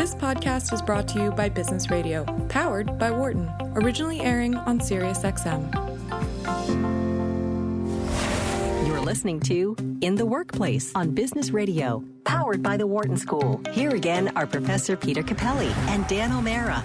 This podcast is brought to you by Business Radio, powered by Wharton, originally airing on SiriusXM. You're listening to In the Workplace on Business Radio, powered by the Wharton School. Here again are Professor Peter Capelli and Dan O'Mara.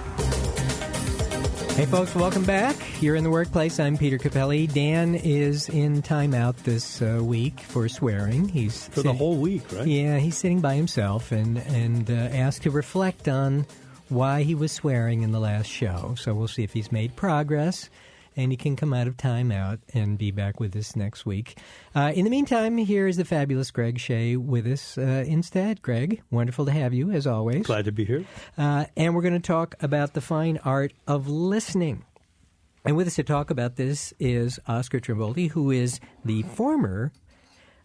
Hey folks, welcome back. You're in the workplace. I'm Peter Capelli. Dan is in timeout this week for swearing. He's the whole week, right? Yeah, he's sitting by himself and asked to reflect on why he was swearing in the last show. So we'll see if he's made progress, and he can come out of timeout and be back with us next week. In the meantime, here is the fabulous Greg Shea with us instead. Greg, wonderful to have you, as always. Glad to be here. And we're going to talk about the fine art of listening. And with us to talk about this is Oscar Trimboldi, who is the former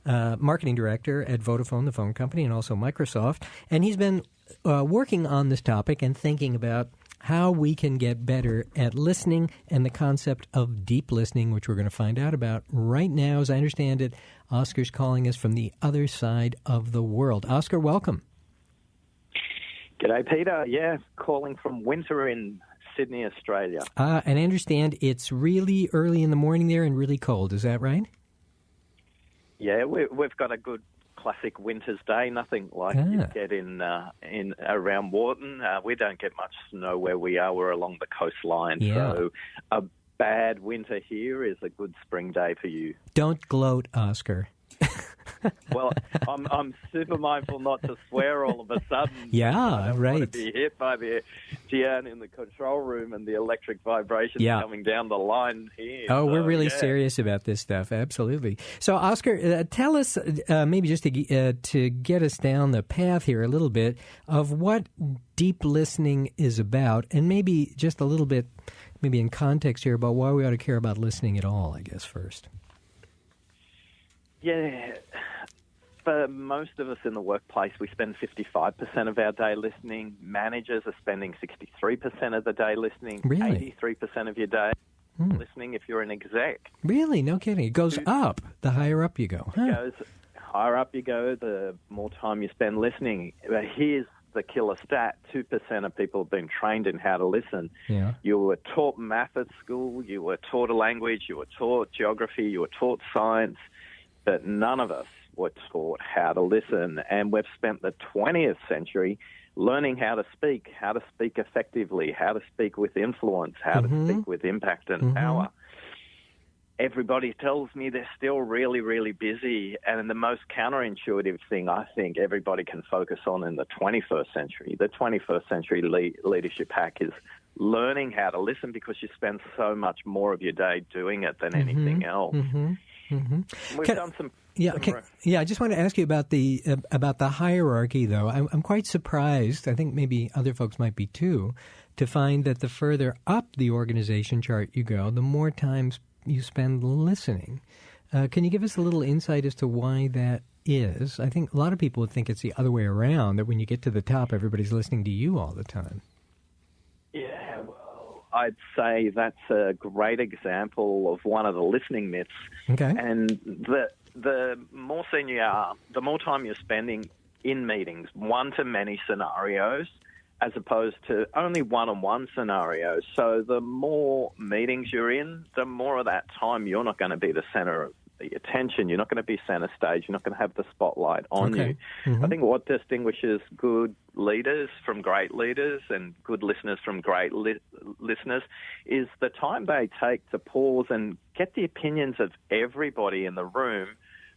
marketing director at Vodafone, the phone company, and also Microsoft. And he's been working on this topic and thinking about how we can get better at listening and the concept of deep listening, which we're going to find out about right now. As I understand it, Oscar's calling us from the other side of the world. Oscar, welcome. G'day, Peter. Yeah, calling from winter in Sydney, Australia. And I understand it's really early in the morning there and really cold. Is that right? Yeah, we've got a good classic winter's day, nothing like you get in around Wharton. We don't get much snow where we are. We're along the coastline, so a bad winter here is a good spring day for you. Don't gloat, Oscar. Well, I'm super mindful not to swear all of a sudden. Yeah, I don't right. want to be hit by the Gian in the control room and the electric vibrations coming down the line here. Oh, we're really serious about this stuff. Absolutely. So, Oscar, tell us, maybe just to get us down the path here a little bit, of what deep listening is about, and maybe just a little bit, maybe in context here, about why we ought to care about listening at all, I guess, first. Yeah. For most of us in the workplace, we spend 55% of our day listening. Managers are spending 63% of the day listening. Really? 83% of your day listening if you're an exec. Really? No kidding. It goes up the higher up you go. It goes higher up you go, the more time you spend listening. But here's the killer stat. 2% of people have been trained in how to listen. Yeah. You were taught math at school. You were taught a language. You were taught geography. You were taught science. But none of us were taught how to listen, and we've spent the 20th century learning how to speak effectively, how to speak with influence, how to speak with impact and power. Everybody tells me they're still really, really busy, and the most counterintuitive thing I think everybody can focus on in the 21st century, the 21st century leadership hack is learning how to listen, because you spend so much more of your day doing it than anything else. We've done some. I just want to ask you about the hierarchy, though. I'm quite surprised. I think maybe other folks might be too, to find that the further up the organization chart you go, the more times you spend listening. Can you give us a little insight as to why that is? I think a lot of people would think it's the other way around, that when you get to the top, everybody's listening to you all the time. Yeah, well, I'd say that's a great example of one of the listening myths. Okay. And the more senior you are, the more time you're spending in meetings, one-to-many scenarios, as opposed to only one-on-one scenarios. So the more meetings you're in, the more of that time you're not going to be the center of the attention. You're not going to be center stage. You're not going to have the spotlight on you. I think what distinguishes good leaders from great leaders and good listeners from great listeners is the time they take to pause and get the opinions of everybody in the room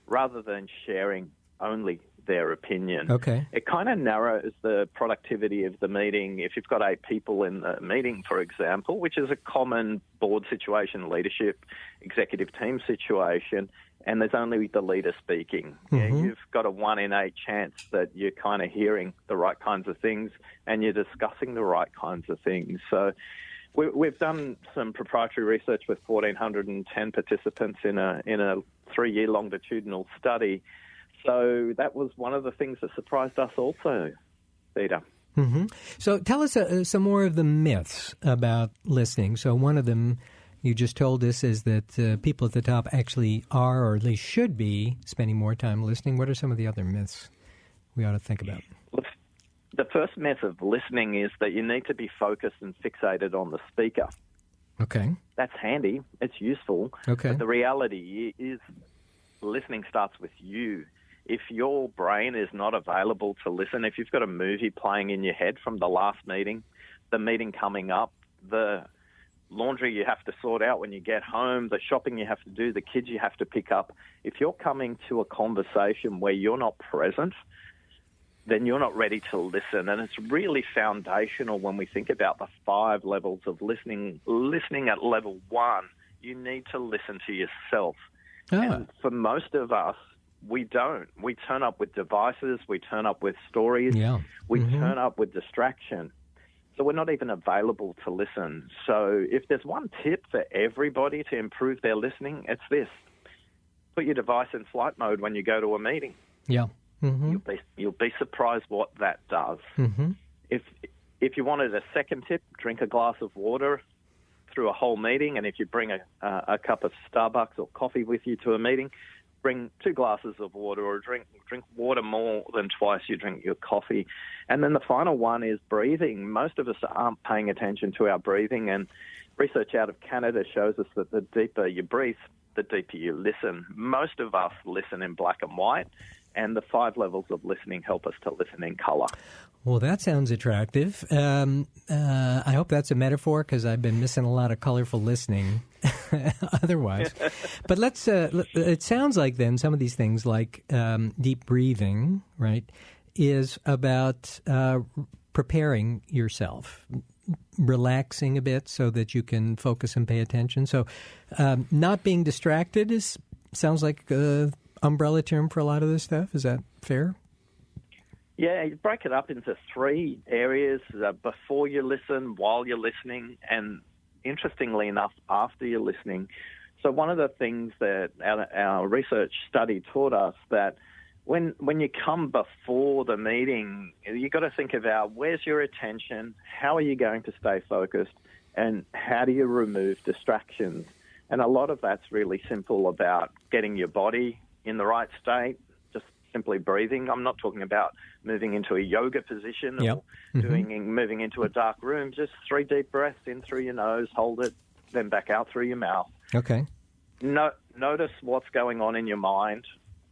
rather than sharing only their opinion. Okay. It kind of narrows the productivity of the meeting. If you've got 8 people in the meeting, for example, which is a common board situation, leadership, executive team situation, and there's only the leader speaking, you've got a 1 in 8 chance that you're kind of hearing the right kinds of things and you're discussing the right kinds of things. So we've done some proprietary research with 1,410 participants in a 3-year longitudinal study. So that was one of the things that surprised us also, Peter. So tell us some more of the myths about listening. So one of them you just told us is that people at the top actually are, or at least should be, spending more time listening. What are some of the other myths we ought to think about? The first myth of listening is that you need to be focused and fixated on the speaker. Okay. That's handy. It's useful. Okay. But the reality is listening starts with you. If your brain is not available to listen, if you've got a movie playing in your head from the last meeting, the meeting coming up, the laundry you have to sort out when you get home, the shopping you have to do, the kids you have to pick up, if you're coming to a conversation where you're not present, then you're not ready to listen. And it's really foundational when we think about the 5 levels of listening. Listening at level 1, you need to listen to yourself. And for most of us, we don't. We turn up with devices, we turn up with stories, we turn up with distraction. So we're not even available to listen. So if there's one tip for everybody to improve their listening, it's this. Put your device in flight mode when you go to a meeting. Yeah. You'll be surprised what that does. If you wanted a second tip, drink a glass of water through a whole meeting, and if you bring a cup of Starbucks or coffee with you to a meeting, bring 2 glasses of water, or drink water more than twice you drink your coffee. And then the final one is breathing. Most of us aren't paying attention to our breathing, and research out of Canada shows us that the deeper you breathe, the deeper you listen. Most of us listen in black and white, and the 5 levels of listening help us to listen in color. Well, that sounds attractive. I hope that's a metaphor, because I've been missing a lot of colorful listening otherwise. But it sounds like then some of these things like deep breathing, right, is about preparing yourself, relaxing a bit so that you can focus and pay attention. So not being distracted sounds like umbrella term for a lot of this stuff. Is that fair? Yeah, you break it up into 3 areas: before you listen, while you're listening, and interestingly enough, after you're listening. So one of the things that our research study taught us, that when you come before the meeting, you've got to think about where's your attention, how are you going to stay focused, and how do you remove distractions. And a lot of that's really simple, about getting your body in the right state, just simply breathing. I'm not talking about moving into a yoga position or moving into a dark room. Just 3 deep breaths in through your nose, hold it, then back out through your mouth. Okay. Notice what's going on in your mind.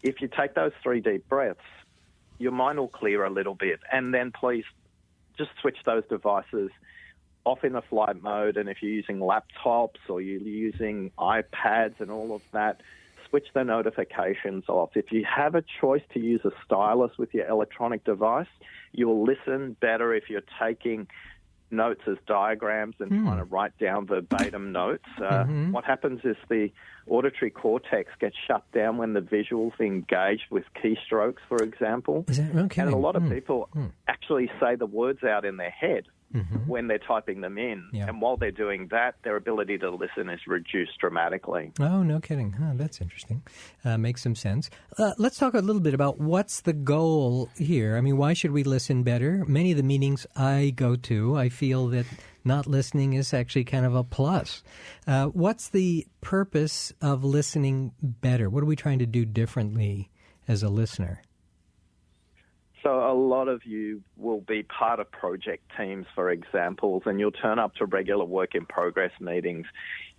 If you take those 3 deep breaths, your mind will clear a little bit. And then please just switch those devices off in the flight mode. And if you're using laptops or you're using iPads and all of that, switch the notifications off. If you have a choice to use a stylus with your electronic device, you'll listen better if you're taking notes as diagrams and trying to write down verbatim notes. What happens is the auditory cortex gets shut down when the visuals engage with keystrokes, for example. Is that okay? And a lot of people actually say the words out in their head when they're typing them in. Yeah. And while they're doing that, their ability to listen is reduced dramatically. Oh, no kidding. Huh, that's interesting. Makes some sense. Let's talk a little bit about what's the goal here. I mean, why should we listen better? Many of the meetings I go to, I feel that not listening is actually kind of a plus. What's the purpose of listening better? What are we trying to do differently as a listener? So a lot of you will be part of project teams, for example, and you'll turn up to regular work-in-progress meetings.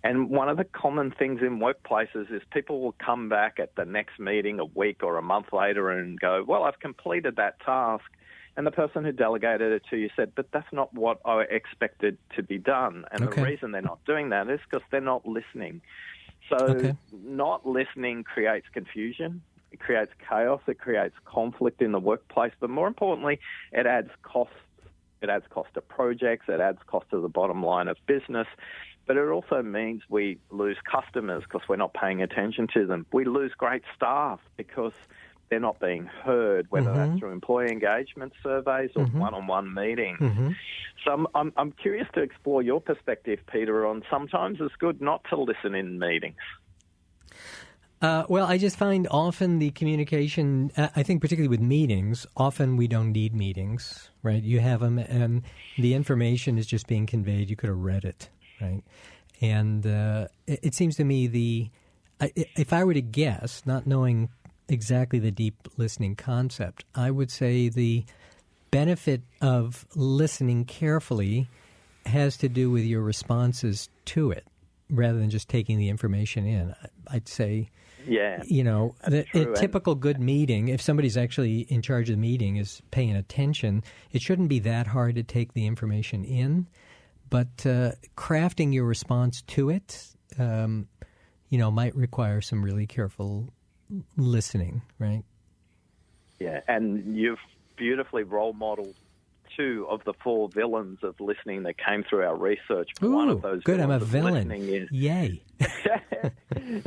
And one of the common things in workplaces is people will come back at the next meeting a week or a month later and go, well, I've completed that task. And the person who delegated it to you said, but that's not what I expected to be done. And the reason they're not doing that is because they're not listening. So not listening creates confusion. It creates chaos. It creates conflict in the workplace. But more importantly, it adds costs. It adds cost to projects. It adds cost to the bottom line of business. But it also means we lose customers because we're not paying attention to them. We lose great staff because they're not being heard, whether that's through employee engagement surveys or one-on-one meetings. So I'm curious to explore your perspective, Peter, on sometimes it's good not to listen in meetings. Well, I just find often the communication, I think particularly with meetings, often we don't need meetings, right? You have them and the information is just being conveyed. You could have read it, right? And it seems to me if I were to guess, not knowing exactly the deep listening concept, I would say the benefit of listening carefully has to do with your responses to it rather than just taking the information in. I'd say, Yeah, a typical good meeting, if somebody's actually in charge of the meeting, is paying attention, it shouldn't be that hard to take the information in. But crafting your response to it, might require some really careful listening, right? Yeah, and you've beautifully role modeled 2 of the 4 villains of listening that came through our research. Ooh, one of those good, I'm a villains villain. Yay.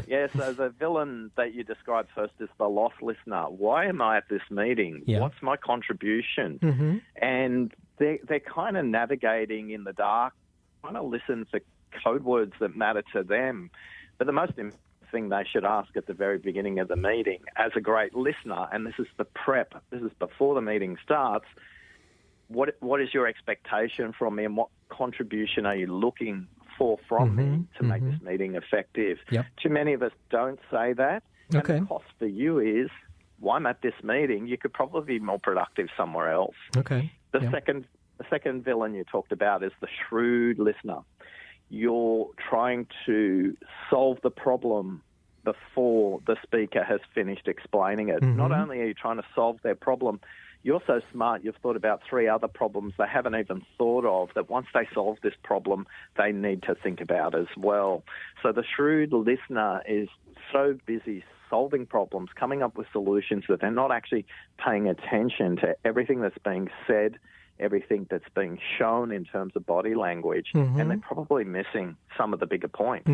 Yeah, so the villain that you described first is the lost listener. Why am I at this meeting? Yeah. What's my contribution? Mm-hmm. And they're kind of navigating in the dark, trying to listen for code words that matter to them. But the most important thing they should ask at the very beginning of the meeting, as a great listener, and this is the prep, this is before the meeting starts, what is your expectation from me and what contribution are you looking for from me to make this meeting effective? Yep. Too many of us don't say that. Okay. And the cost for you is, well, I'm at this meeting, you could probably be more productive somewhere else. Okay. The second villain you talked about is the shrewd listener. You're trying to solve the problem before the speaker has finished explaining it. Not only are you trying to solve their problem, you're so smart, you've thought about 3 other problems they haven't even thought of, that once they solve this problem, they need to think about as well. So the shrewd listener is so busy solving problems, coming up with solutions, that they're not actually paying attention to everything that's being said, everything that's being shown in terms of body language, and they're probably missing some of the bigger points.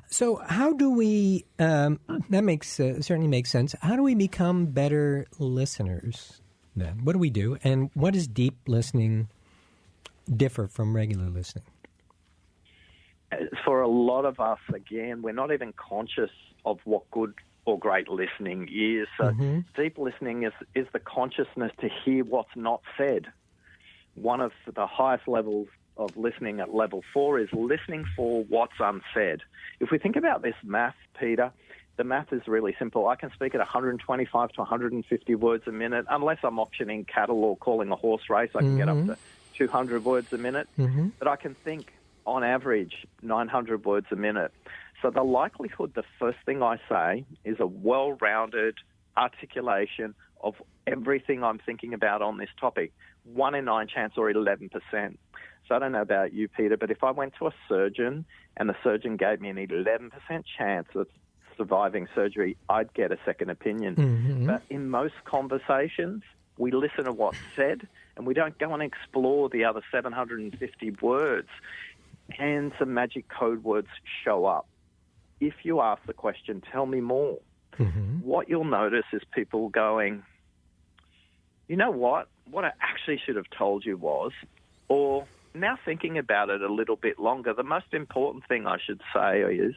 So how do we, that makes certainly makes sense, how do we become better listeners then? What do we do? And what does deep listening differ from regular listening? For a lot of us, again, we're not even conscious of what good or great listening is. So deep listening is the consciousness to hear what's not said. One of the highest levels of listening at level 4 is listening for what's unsaid. If we think about this math, Peter, the math is really simple. I can speak at 125 to 150 words a minute. Unless I'm auctioning cattle or calling a horse race, I can get up to 200 words a minute. But I can think, on average, 900 words a minute. So the likelihood the first thing I say is a well-rounded articulation of everything I'm thinking about on this topic, 1 in 9 chance or 11%. So I don't know about you, Peter, but if I went to a surgeon and the surgeon gave me an 11% chance of surviving surgery, I'd get a second opinion. But in most conversations, we listen to what's said and we don't go and explore the other 750 words, and some magic code words show up. If you ask the question, tell me more, what you'll notice is people going, you know what I actually should have told you was, or now thinking about it a little bit longer, the most important thing I should say is,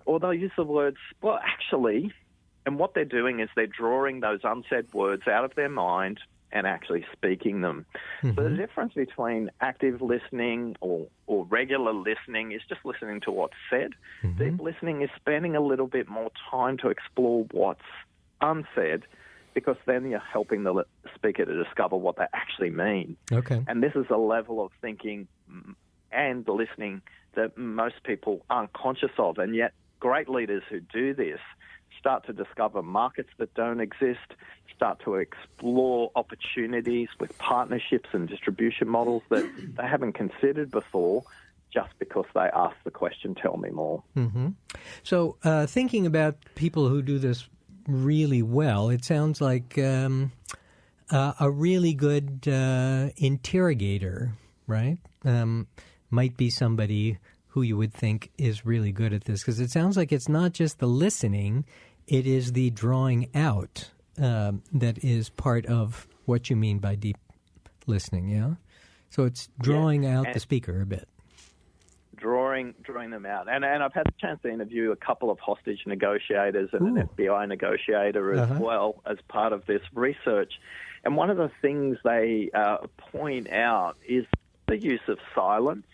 or they'll use the words, well, actually, and what they're doing is they're drawing those unsaid words out of their mind and actually speaking them. So the difference between active listening or regular listening is just listening to what's said. Deep listening is spending a little bit more time to explore what's unsaid, because then you're helping the speaker to discover what they actually mean. Okay. And this is a level of thinking and listening that most people aren't conscious of, and yet great leaders who do this start to discover markets that don't exist, start to explore opportunities with partnerships and distribution models that they haven't considered before, just because they ask the question, tell me more. So thinking about people who do this really well, it sounds like a really good interrogator, right? Might be somebody who you would think is really good at this, because it sounds like it's not just the listening, it is the drawing out that is part of what you mean by deep listening, yeah? So it's drawing out the speaker a bit. Drawing them out. And I've had the chance to interview a couple of hostage negotiators and an FBI negotiator as well as part of this research. And one of the things they point out is the use of silence.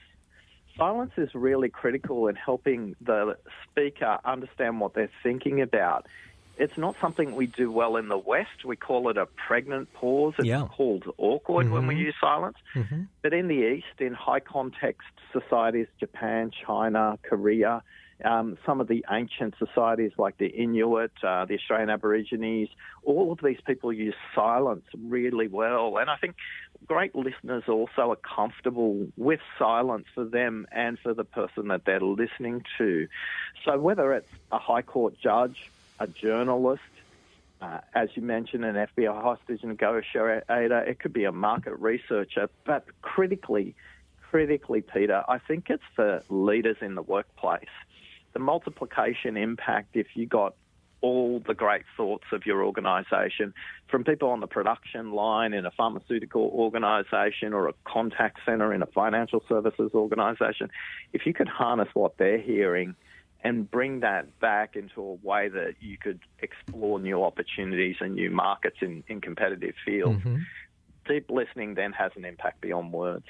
Silence is really critical in helping the speaker understand what they're thinking about. It's not something we do well in the West. We call it a pregnant pause. It's called awkward when we use silence. But in the East, in high-context societies, Japan, China, Korea, some of the ancient societies like the Inuit, the Australian Aborigines, all of these people use silence really well. And I think great listeners also are comfortable with silence for them and for the person that they're listening to. So whether it's a high court judge, a journalist, as you mentioned, an FBI hostage negotiator, it could be a market researcher, but critically, Peter, I think it's for leaders in the workplace. The multiplication impact, if you got all the great thoughts of your organisation from people on the production line in a pharmaceutical organisation or a contact centre in a financial services organisation, if you could harness what they're hearing and bring that back into a way that you could explore new opportunities and new markets in competitive fields, deep listening then has an impact beyond words.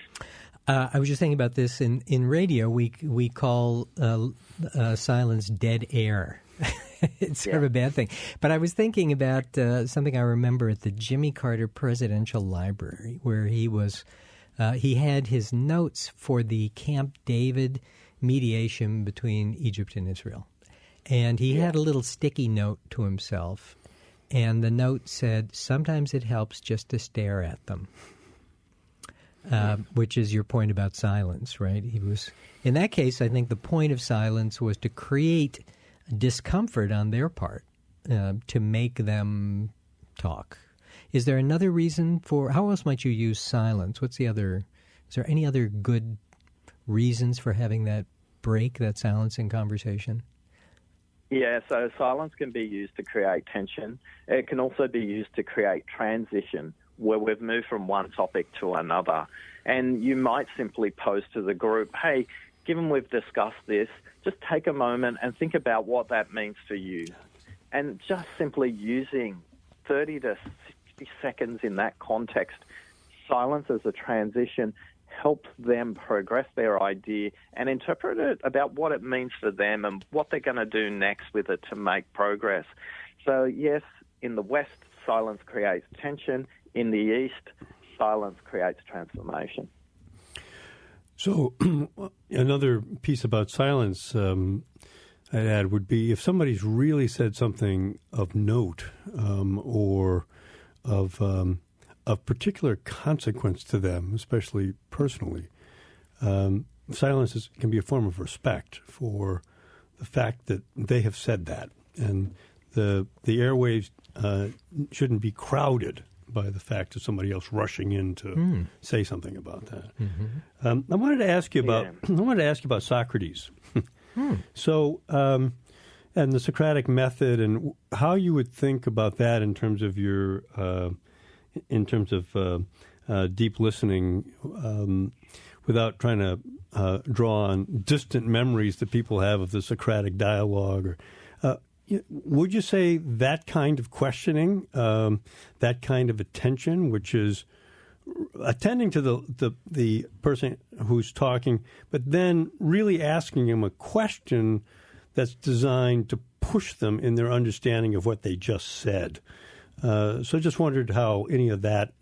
I was just thinking about this in radio. We call silence dead air. It's sort of a bad thing. But I was thinking about something I remember at the Jimmy Carter Presidential Library, where he had his notes for the Camp David mediation between Egypt and Israel. And he had a little sticky note to himself, and the note said, "Sometimes it helps just to stare at them." Which is your point about silence, right? In that case, I think the point of silence was to create discomfort on their part, to make them talk. Is there another reason how else might you use silence? Is there any other good reasons for having that break, that silence in conversation? Yeah, so silence can be used to create tension. It can also be used to create transition, where we've moved from one topic to another. And you might simply pose to the group, hey, given we've discussed this, just take a moment and think about what that means for you. And just simply using 30 to 60 seconds in that context, silence as a transition, helps them progress their idea and interpret it about what it means for them and what they're going to do next with it to make progress. So, yes, in the West, silence creates tension. In the East, silence creates transformation. So another piece about silence I'd add would be if somebody's really said something of note or of particular consequence to them, especially personally, silence can be a form of respect for the fact that they have said that. And the airwaves shouldn't be crowded by the fact of somebody else rushing in to say something about that. I wanted to ask you about Socrates. So, and the Socratic method, and how you would think about that in terms of your, deep listening, without trying to draw on distant memories that people have of the Socratic dialogue. Or would you say that kind of questioning, that kind of attention, which is attending to the person who's talking, but then really asking them a question that's designed to push them in their understanding of what they just said. So I just wondered how any of that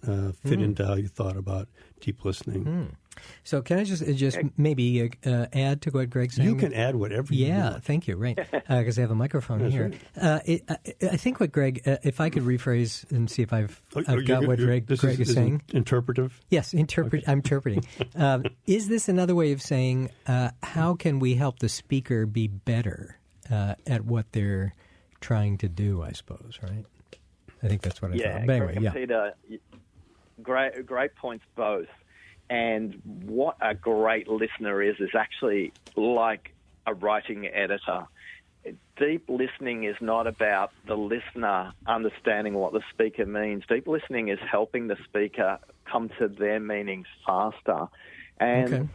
fit into how you thought about deep listening. So can I just maybe add to what Greg's saying? You can add whatever you want. Yeah, thank you. Right, because I have a microphone here. Right. I think what Greg, if I could rephrase and see if I've got what Greg is saying. Interpretive? Yes, I'm interpreting. Is this another way of saying how can we help the speaker be better at what they're trying to do, I suppose, right? I think that's what I thought. But anyway, Peter, great points both. And what a great listener is actually like a writing editor. Deep listening is not about the listener understanding what the speaker means. Deep listening is helping the speaker come to their meanings faster. And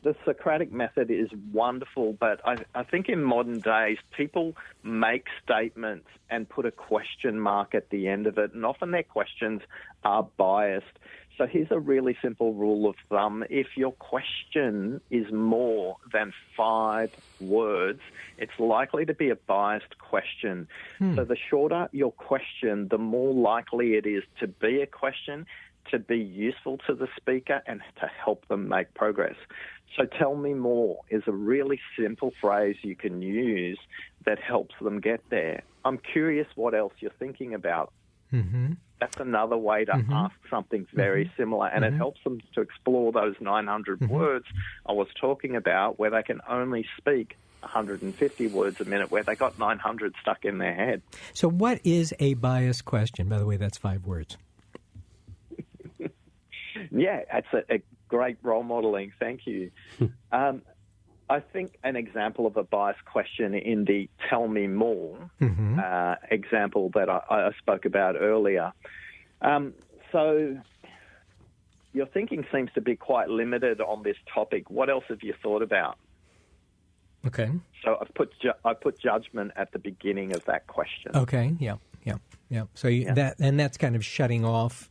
the Socratic method is wonderful, but I think in modern days people make statements and put a question mark at the end of it, and often their questions are biased. So here's a really simple rule of thumb. If your question is more than 5 words, it's likely to be a biased question. So the shorter your question, the more likely it is to be a question, to be useful to the speaker, and to help them make progress. So tell me more is a really simple phrase you can use that helps them get there. I'm curious what else you're thinking about. That's another way to ask something very similar, and it helps them to explore those 900 words I was talking about, where they can only speak 150 words a minute, where they got 900 stuck in their head. So what is a biased question? By the way, that's 5 words. Yeah, that's a great role modeling. Thank you. I think an example of a biased question in the tell me more example that I spoke about earlier. So your thinking seems to be quite limited on this topic. What else have you thought about? Okay. So I put judgment at the beginning of that question. Okay. Yeah. So that's kind of shutting off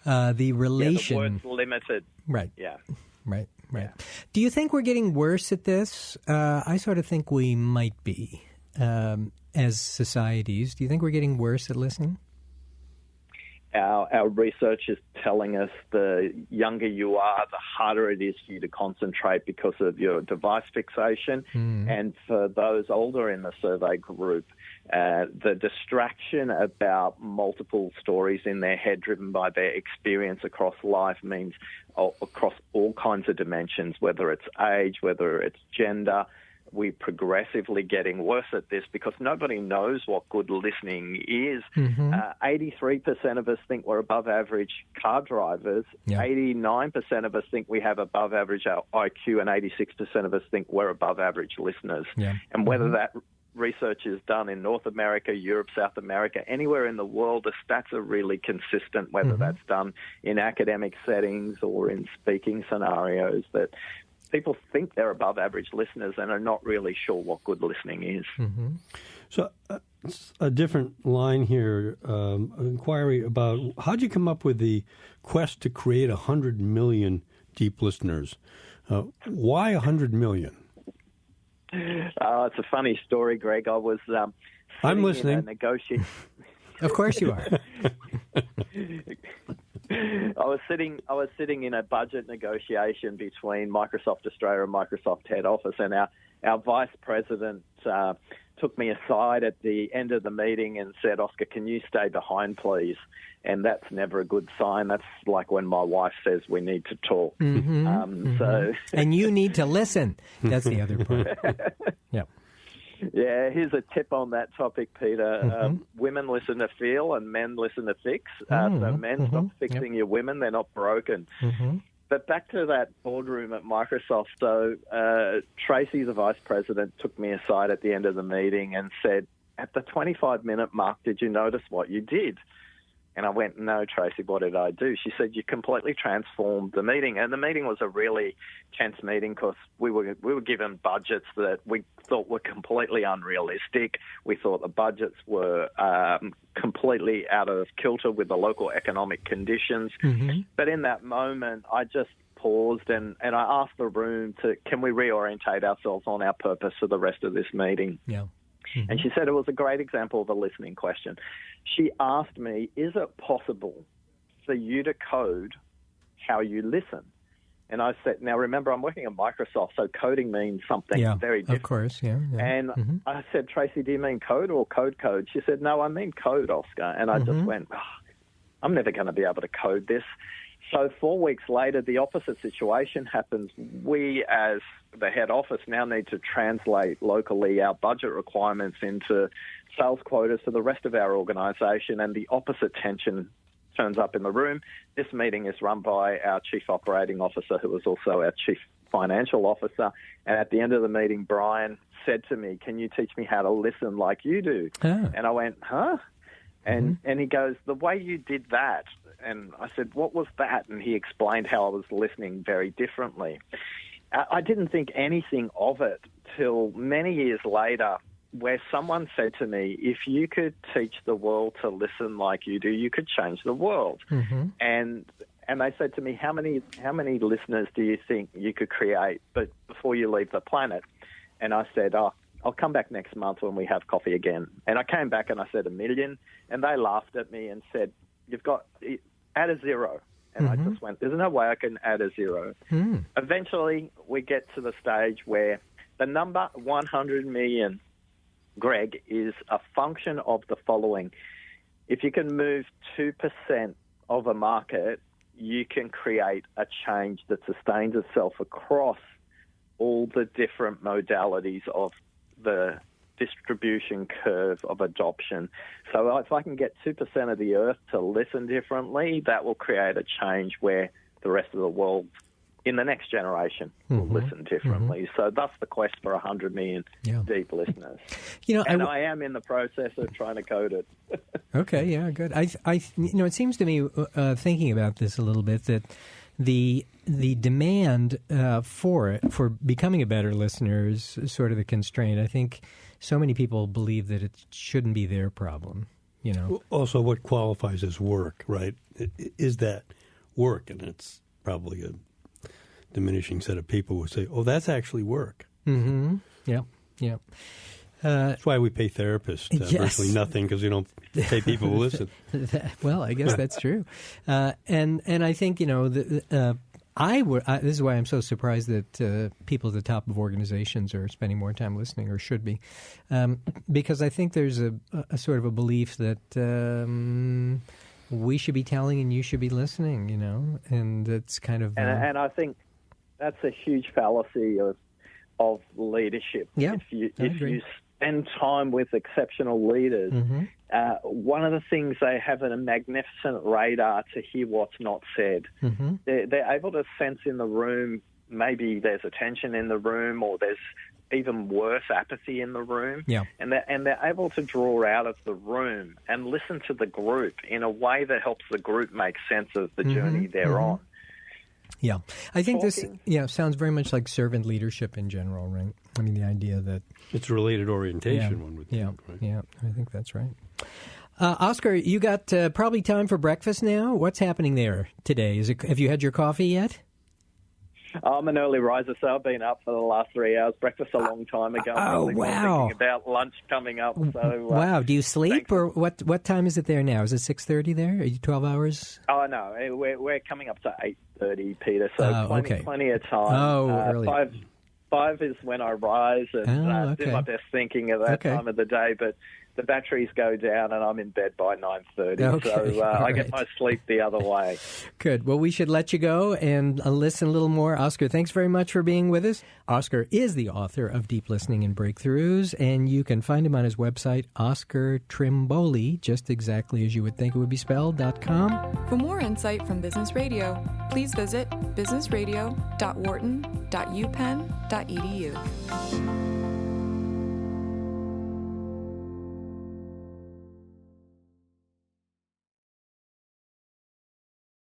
the relation. Yeah, the word's limited. Right. Yeah. Right. Yeah. Do you think we're getting worse at this? I sort of think we might be as societies. Do you think we're getting worse at listening? Our research is telling us the younger you are, the harder it is for you to concentrate because of your device fixation. And for those older in the survey group, the distraction about multiple stories in their head driven by their experience across life means across all kinds of dimensions, whether it's age, whether it's gender. We're progressively getting worse at this because nobody knows what good listening is. 83% of us think we're above average car drivers. 89% of us think we have above average IQ, and 86% of us think we're above average listeners. And whether that research is done in North America, Europe, South America, anywhere in the world, the stats are really consistent, whether that's done in academic settings or in speaking scenarios, that people think they're above average listeners and are not really sure what good listening is. So a different line here, an inquiry about how did you come up with the quest to create 100 million deep listeners? Why 100 million? It's a funny story, Greg. I was I'm listening. Of course you are. I was sitting in a budget negotiation between Microsoft Australia and Microsoft head office, and our vice president took me aside at the end of the meeting and said, "Oscar, can you stay behind, please?" And that's never a good sign. That's like when my wife says we need to talk. So, and you need to listen. That's the other part. Yeah. Yeah, here's a tip on that topic, Peter. Women listen to feel and men listen to fix. So men, stop fixing your women. They're not broken. But back to that boardroom at Microsoft. So Tracy, the vice president, took me aside at the end of the meeting and said, at the 25-minute mark, did you notice what you did? And I went, "No, Tracy, what did I do?" She said, "You completely transformed the meeting." And the meeting was a really tense meeting because we were given budgets that we thought were completely unrealistic. We thought the budgets were completely out of kilter with the local economic conditions. But in that moment, I just paused and I asked the room can we reorientate ourselves on our purpose for the rest of this meeting? And she said it was a great example of a listening question. She asked me, is it possible for you to code how you listen? And I said, now remember, I'm working at Microsoft, so coding means something very different. Of course, yeah. And I said, Tracy, do you mean code or code? She said, no, I mean code, Oscar. And I just went, I'm never going to be able to code this. So 4 weeks later, the opposite situation happens. We, as the head office, now need to translate locally our budget requirements into sales quotas for the rest of our organisation, and the opposite tension turns up in the room. This meeting is run by our Chief Operating Officer, who is also our Chief Financial Officer. And at the end of the meeting, Brian said to me, "Can you teach me how to listen like you do?" And I went, "Huh?" And he goes, "The way you did that." And I said, "What was that?" And he explained how I was listening very differently. I didn't think anything of it till many years later, where someone said to me, if you could teach the world to listen like you do, you could change the world. And And they said to me, how many listeners do you think you could create before you leave the planet? And I said, I'll come back next month when we have coffee again. And I came back and I said 1 million, and they laughed at me and said, add a zero. And I just went, there's no way I can add a zero. Eventually, we get to the stage where the number 100 million, Greg, is a function of the following. If you can move 2% of a market, you can create a change that sustains itself across all the different modalities of the distribution curve of adoption. So if I can get 2% of the earth to listen differently, that will create a change where the rest of the world in the next generation will listen differently. So that's the quest for 100 million deep listeners. I am in the process of trying to code it. Okay, yeah, good. It seems to me, thinking about this a little bit, that the demand for becoming a better listener is sort of the constraint. I think so many people believe that it shouldn't be their problem. Also, what qualifies as work, right? Is that work? And it's probably a diminishing set of people who say, "Oh, that's actually work." Mm-hmm. Yeah. That's why we pay therapists virtually nothing, because we don't pay people to listen. Well, I guess that's true. And I think this is why I'm so surprised that people at the top of organizations are spending more time listening, or should be, because I think there's a sort of a belief that we should be telling and you should be listening, and it's kind of and I think that's a huge fallacy of leadership. Yeah, if you spend time with exceptional leaders, one of the things they have a magnificent radar to hear what's not said. They're able to sense in the room, maybe there's a tension in the room, or there's even worse, apathy in the room. Yeah. And they're able to draw out of the room and listen to the group in a way that helps the group make sense of the journey they're on. Yeah. I think this sounds very much like servant leadership in general, right? I mean, the idea that it's related orientation, one would think, right? Yeah, I think that's right. Oscar, you got probably time for breakfast now. What's happening there today? Have you had your coffee yet? I'm an early riser, so I've been up for the last 3 hours. Breakfast a long time ago. Wow. Thinking about lunch coming up. So, wow. Do you sleep, or what time is it there now? Is it 6:30 there? Are you 12 hours? Oh, no. We're coming up to 8:30, Peter, so plenty of time. Oh, early. 5 is when I rise and do my best thinking at that time of the day, but the batteries go down and I'm in bed by 9:30, so I get my sleep the other way. Good. Well, we should let you go and listen a little more. Oscar, thanks very much for being with us. Oscar is the author of Deep Listening and Breakthroughs, and you can find him on his website, Oscar Trimboli, just exactly as you would think it would be spelled.com. For more insight from Business Radio, please visit businessradio.wharton.upenn.edu.